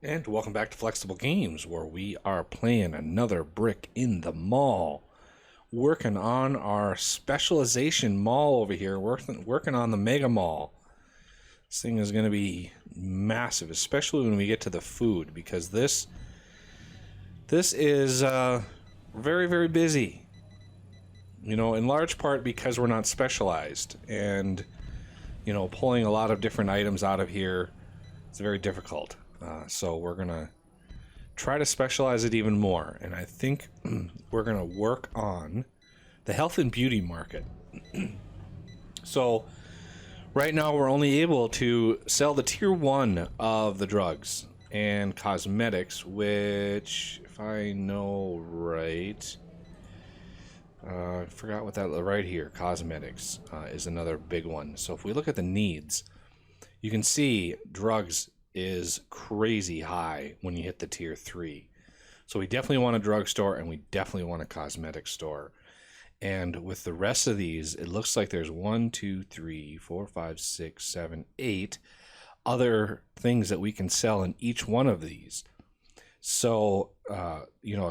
And welcome back to Flexible Games, where we are playing another brick in the mall. Working on our specialization mall over here, working on the MegaMall. This thing is going to be massive, especially when we get to the food, because this is very, very busy. You know, in large part because we're not specialized, and pulling a lot of different items out of here, it's very difficult. So we're gonna try to specialize it even more, and I think we're gonna work on the health and beauty market. So right now we're only able to sell the tier 1 of the drugs and cosmetics, which, if I know right, I forgot what that right here, cosmetics, is another big one. So if we look at the needs, you can see drugs is crazy high when you hit the tier 3. So we definitely want a drugstore, and we definitely want a cosmetic store. And with the rest of these, it looks like there's 1, 2, 3, 4, 5, 6, 7, 8 other things that we can sell in each one of these. So, a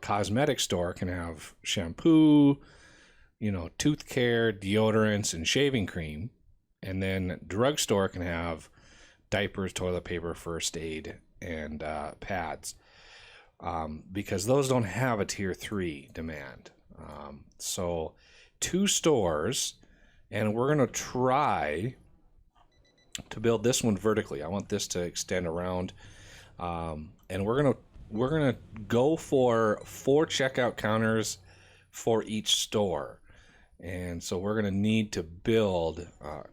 cosmetic store can have shampoo, tooth care, deodorants, and shaving cream. And then drugstore can have diapers, toilet paper, first aid, and pads, because those don't have a tier 3 demand. So 2 stores, and we're going to try to build this one vertically. I want this to extend around, and we're gonna go for 4 checkout counters for each store. And so we're going to need to build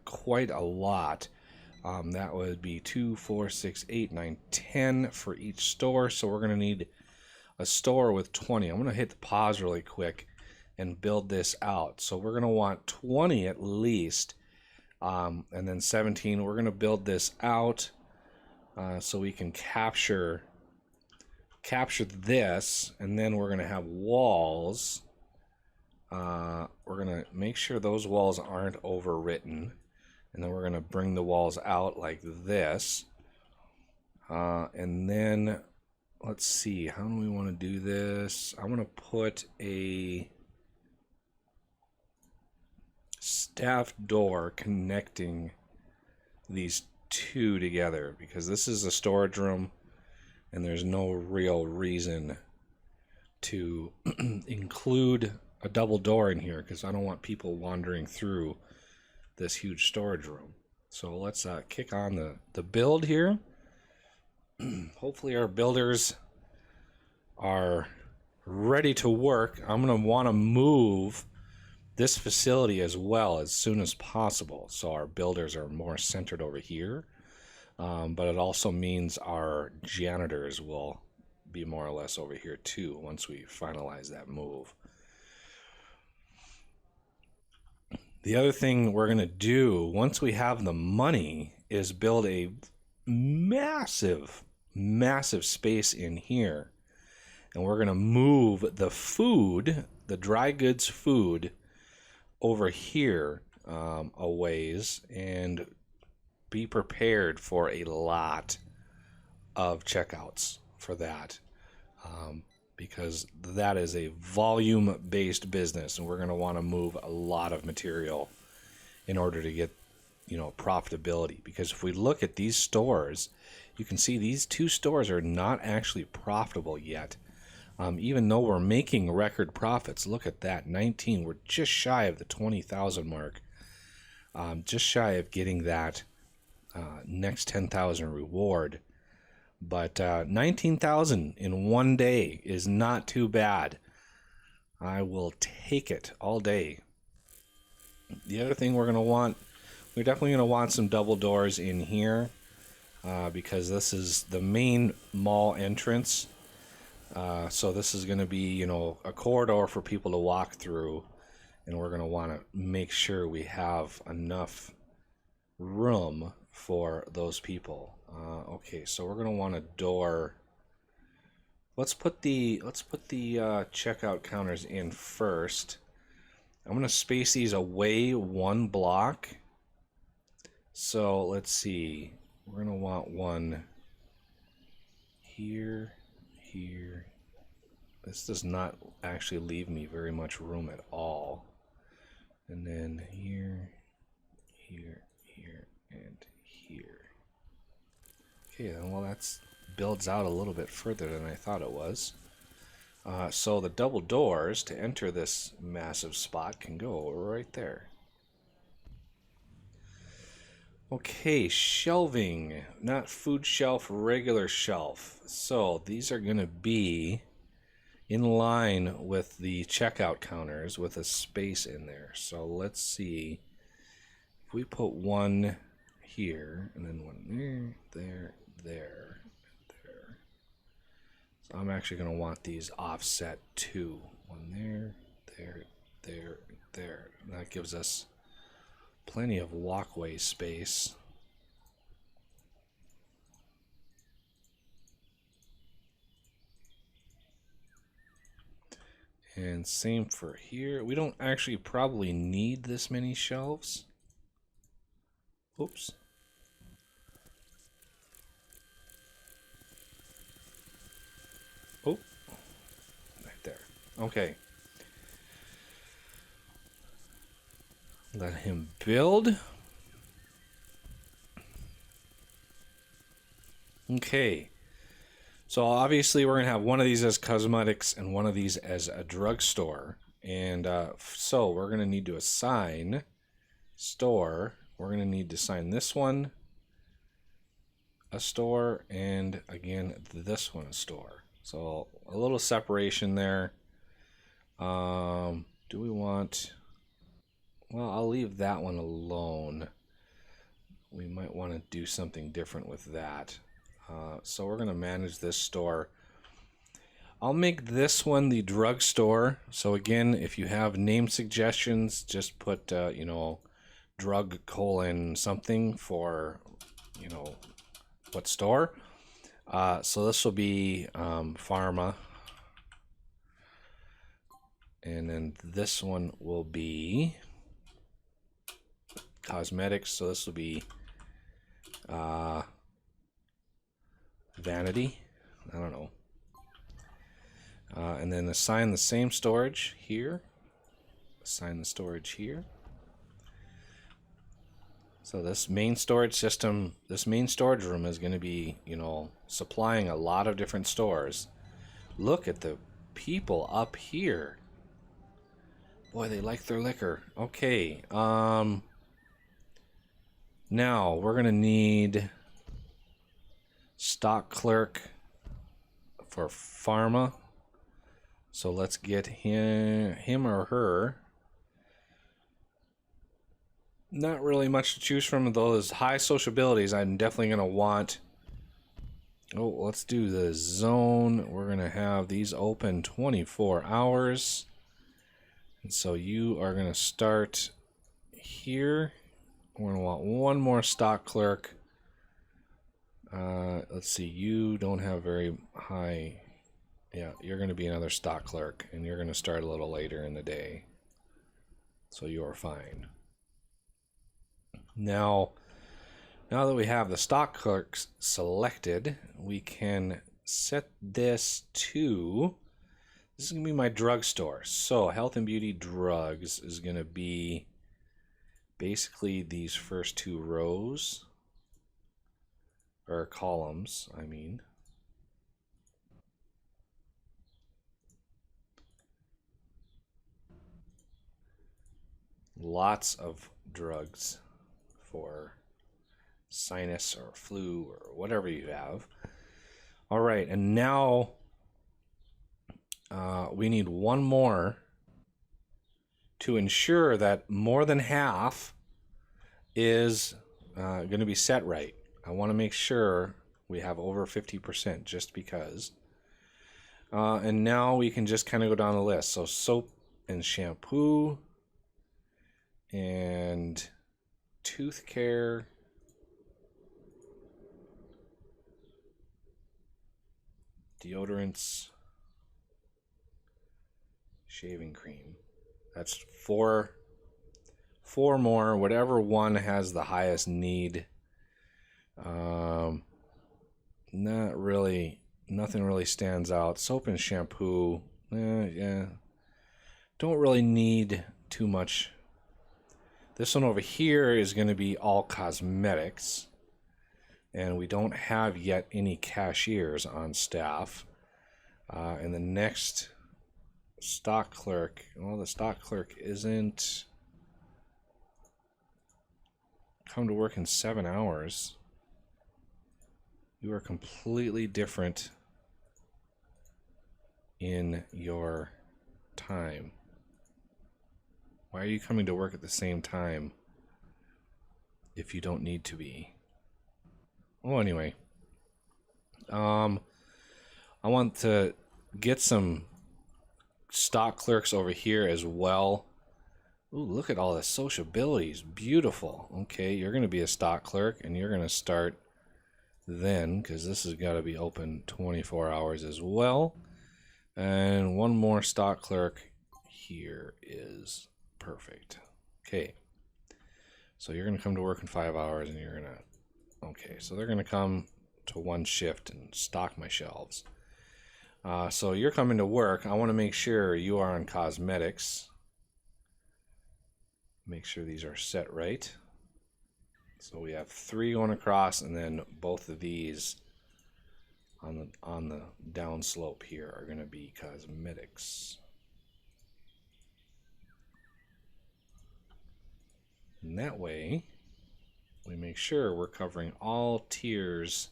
quite a lot. That would be 2, 4, 6, 8, 9, 10 for each store. So we're going to need a store with 20. I'm going to hit the pause really quick and build this out. So we're going to want 20 at least, and then 17. We're going to build this out so we can capture this, and then we're going to have walls. We're going to make sure those walls aren't overwritten. And then we're going to bring the walls out like this. And then, let's see, how do we want to do this? I'm going to put a staff door connecting these 2 together, because this is a storage room, and there's no real reason to include a double door in here, because I don't want people wandering through this huge storage room. So let's kick on the build here. Hopefully our builders are ready to work. I'm going to want to move this facility as well as soon as possible, so our builders are more centered over here. But it also means our janitors will be more or less over here too once we finalize that move. The other thing we're going to do once we have the money is build a massive space in here. And we're going to move the food, the dry goods food, over here a ways, and be prepared for a lot of checkouts for that. Because that is a volume-based business, and we're going to want to move a lot of material in order to get, profitability. Because if we look at these stores, you can see these 2 stores are not actually profitable yet. Even though we're making record profits, look at that, 19. We're just shy of the 20,000 mark. Just shy of getting that next 10,000 reward. But 19,000 in one day is not too bad. I will take it all day. The other thing we're definitely going to want some double doors in here, because this is the main mall entrance. So this is going to be, a corridor for people to walk through, and we're going to want to make sure we have enough room for those people. Okay, so we're gonna want a door. Let's put the checkout counters in first. I'm gonna space these away 1 block. So let's see. We're gonna want one here, here. This does not actually leave me very much room at all. And then here, here, here, and here. Okay, then, well, that's builds out a little bit further than I thought it was. So the double doors to enter this massive spot can go right there. Okay, shelving, not food shelf, regular shelf. So these are going to be in line with the checkout counters with a space in there. So let's see. If we put one here and then one there, there. So I'm actually going to want these offset too. One there, there, there, there. And that gives us plenty of walkway space. And same for here. We don't actually probably need this many shelves. Oops. Oh, right there. Okay. Let him build. Okay. So obviously we're going to have one of these as cosmetics and one of these as a drugstore. And so we're going to need to assign store. We're going to need to assign this one a store and again this one a store. So a little separation there. Do we want... Well, I'll leave that one alone. We might want to do something different with that. So we're going to manage this store. I'll make this one the drugstore. So again, if you have name suggestions, just put, you know, drug : something for, you know, what store. So this will be pharma. And then this one will be cosmetics. So this will be vanity. I don't know. And then assign the same storage here. Assign the storage here. So this main storage system, this main storage room is going to be, you know, supplying a lot of different stores. Look at the people up here. Boy, they like their liquor. Okay. Now we're going to need stock clerk for pharma. So let's get him or her. Not really much to choose from. Those high sociabilities, I'm definitely going to want. Oh, let's do the zone. We're going to have these open 24 hours. And so you are going to start here. We're going to want one more stock clerk. Let's see. You don't have very high. Yeah, you're going to be another stock clerk. And you're going to start a little later in the day. So you're fine. Now that we have the stock clerks selected, we can set this to, this is going to be my drugstore. So health and beauty drugs is going to be basically these first two rows, or columns, I mean. Lots of drugs for sinus or flu or whatever you have. All right, and now we need one more to ensure that more than half is going to be set right. I want to make sure we have over 50% just because. And now we can just kind of go down the list. So soap and shampoo and tooth care, deodorants, shaving cream. That's four more, whatever one has the highest need. Not really Nothing really stands out. Soap and shampoo, yeah. Don't really need too much. This one over here is going to be all cosmetics. And we don't have yet any cashiers on staff. And the next stock clerk, well, the stock clerk isn't come to work in 7 hours. You are completely different in your time. Why are you coming to work at the same time if you don't need to be? Well, anyway, I want to get some stock clerks over here as well. Ooh, look at all the sociabilities. Beautiful. Okay, you're going to be a stock clerk, and you're going to start then, because this has got to be open 24 hours as well. And one more stock clerk here is perfect. Okay, so you're going to come to work in 5 hours, and you're going to... Okay, so they're going to come to one shift and stock my shelves. So you're coming to work. I want to make sure you are on cosmetics. Make sure these are set right. So we have 3 going across, and then both of these on the down slope here are going to be cosmetics. And that way, we make sure we're covering all tiers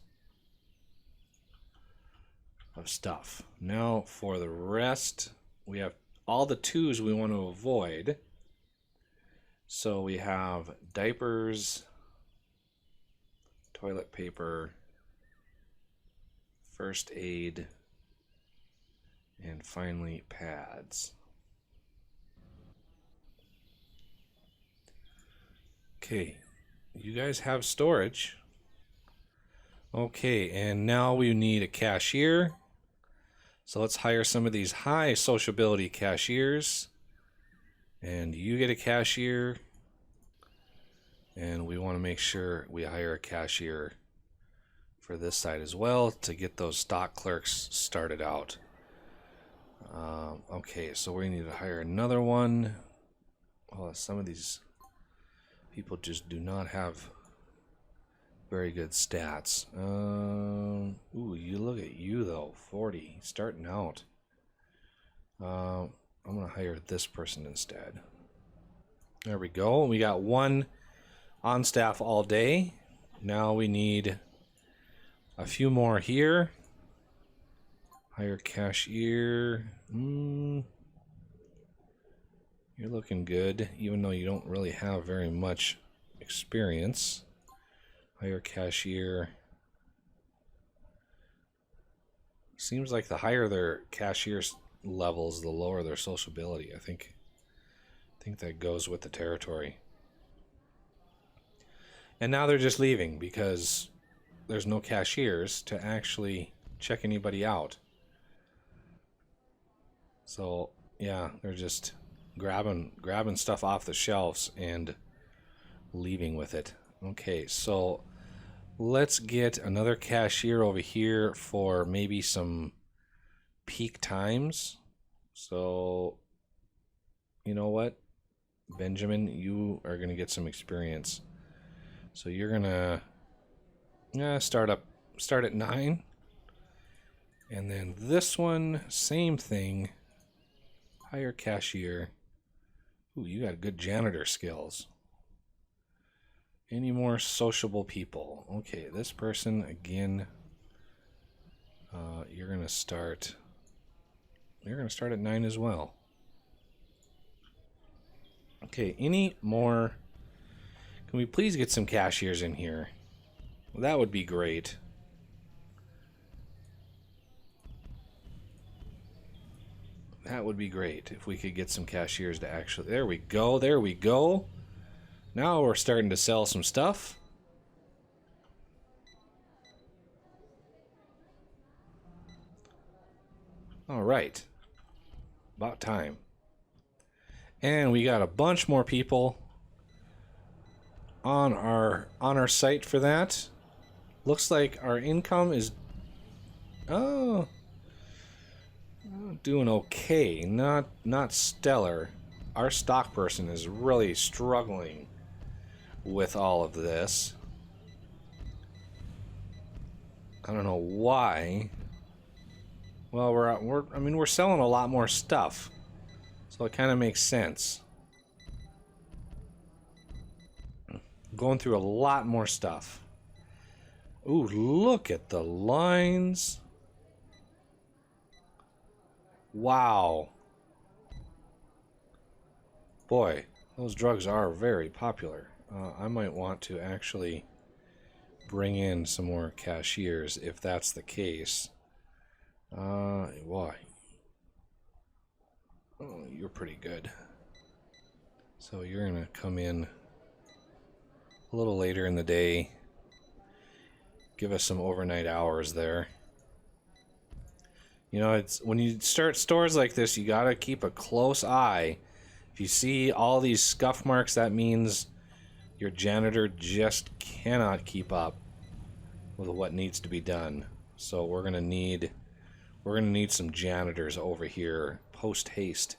of stuff. Now for the rest, we have all the 2s we want to avoid. So we have diapers, toilet paper, first aid, and finally pads. Okay, you guys have storage. Okay, and now we need a cashier. So let's hire some of these high sociability cashiers. And you get a cashier. And we want to make sure we hire a cashier for this side as well to get those stock clerks started out. Okay, so we need to hire another one. Oh, some of these people just do not have very good stats. Ooh, you look at you though, 40, starting out. I'm gonna hire this person instead. There we go. We got 1 on staff all day. Now we need a few more here. Hire cashier. You're looking good, even though you don't really have very much experience. Hire cashier. Seems like the higher their cashier's levels, the lower their sociability. I think that goes with the territory. And now they're just leaving because there's no cashiers to actually check anybody out. So yeah, they're just grabbing stuff off the shelves and leaving with it. Okay, so let's get another cashier over here for maybe some peak times. So you know what, Benjamin, you are going to get some experience. So you're going to start at 9. And then this one, same thing. Hire cashier. Ooh, you got good janitor skills. Any more sociable people? Okay, this person again. You're gonna start at 9 as well. Okay, any more? Can we please get some cashiers in here? Well, that would be great. That would be great if we could get some cashiers to actually... There we go, there we go. Now we're starting to sell some stuff. All right. About time. And we got a bunch more people on our site for that. Looks like our income is Oh, doing okay. Not stellar. Our stock person is really struggling with all of this. I don't know why. Well, we're selling a lot more stuff, so it kind of makes sense. Going through a lot more stuff. Ooh, look at the lines. Wow. Boy, those drugs are very popular. I might want to actually bring in some more cashiers if that's the case. Why? Oh, you're pretty good. So you're gonna come in a little later in the day. Give us some overnight hours there. You know, it's when you start stores like this, you gotta keep a close eye. If you see all these scuff marks, that means your janitor just cannot keep up with what needs to be done. So we're gonna need some janitors over here post haste.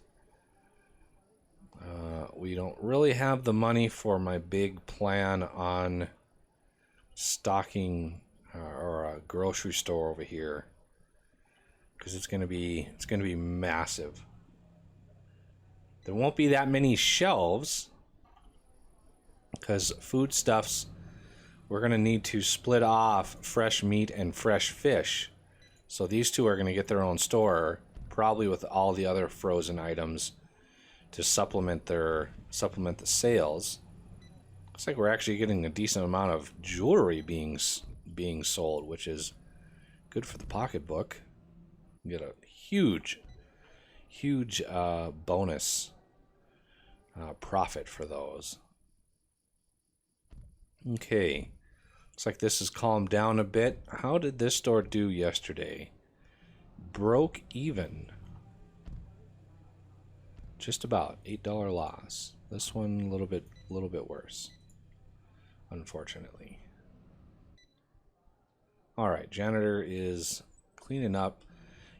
We don't really have the money for my big plan on stocking or a grocery store over here, because it's gonna be massive. There won't be that many shelves because foodstuffs, we're gonna need to split off fresh meat and fresh fish. So these two are gonna get their own store, probably with all the other frozen items to supplement the sales. Looks like we're actually getting a decent amount of jewelry being sold, which is good for the pocketbook. You get a huge bonus profit for those. Okay, looks like this has calmed down a bit. How did this store do yesterday? Broke even. Just about $8 loss. This one a little bit worse, unfortunately. All right, janitor is cleaning up.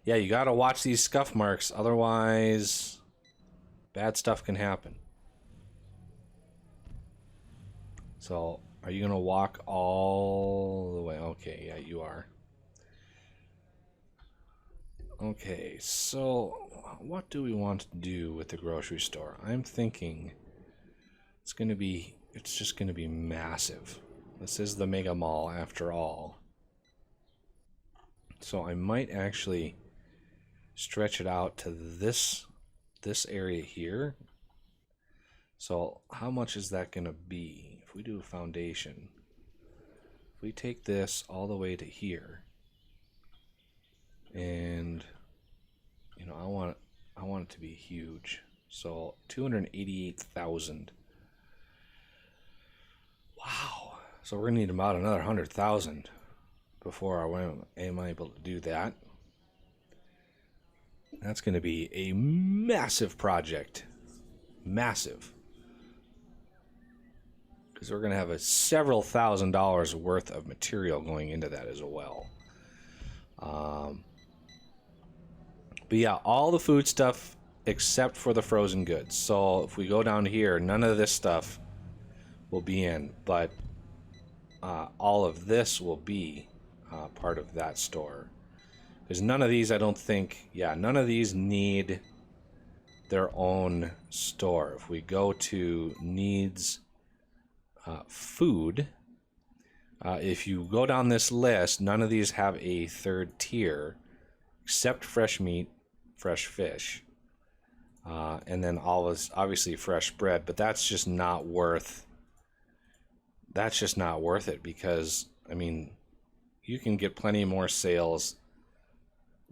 Yeah, you gotta watch these scuff marks, otherwise bad stuff can happen. So, are you gonna walk all the way? Okay, yeah, you are. Okay, so what do we want to do with the grocery store? I'm thinking it's just gonna be massive. This is the MegaMall after all. So I might actually stretch it out to this area here. So how much is that gonna be? If we do a foundation, if we take this all the way to here, and you know, I want it to be huge. So 288,000. Wow. So we're gonna need about another 100,000 before I'm able to do that. That's gonna be a massive project. Massive. Because we're gonna have several $1,000s worth of material going into that as well. But yeah, all the food stuff except for the frozen goods. So if we go down here, none of this stuff will be in, but all of this will be part of that store. Because none of these, I don't think, none of these need their own store. If we go to needs food, if you go down this list, none of these have a third tier except fresh meat, fresh fish, and then obviously fresh bread. But that's just not worth it, because I mean, you can get plenty more sales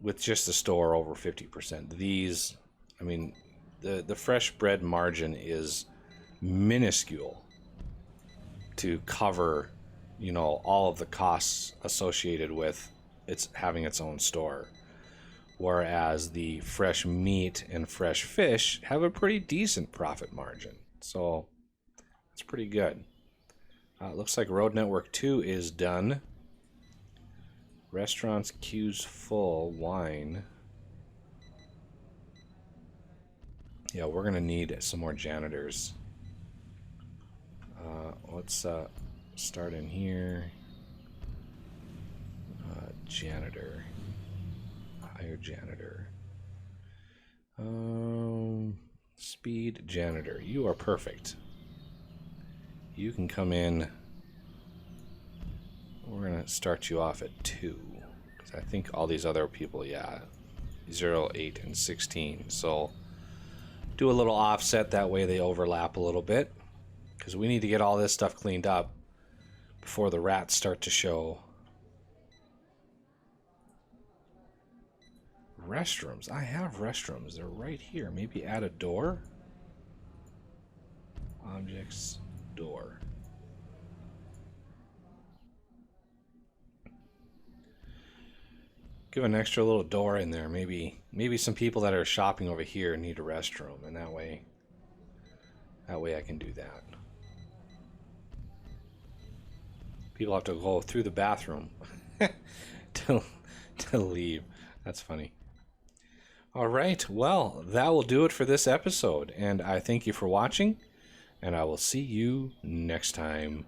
with just the store over 50%. These, I mean, the fresh bread margin is minuscule to cover, you know, all of the costs associated with having its own store. Whereas the fresh meat and fresh fish have a pretty decent profit margin. So it's pretty good. Looks like Road Network 2 is done. Restaurants, queues full, wine. Yeah, we're gonna need some more janitors. Let's start in here. Janitor. Hire janitor. Speed janitor. You are perfect. You can come in. We're gonna start you off at 2. Because I think all these other people, yeah. 0, 8, and 16. So do a little offset, that way they overlap a little bit. Because we need to get all this stuff cleaned up before the rats start to show. Restrooms. I have restrooms. They're right here. Maybe add a door. Objects. Door. Give an extra little door in there. Maybe some people that are shopping over here need a restroom, and that way I can do that. People have to go through the bathroom to leave. That's funny. All right, well, that will do it for this episode, and I thank you for watching, and I will see you next time.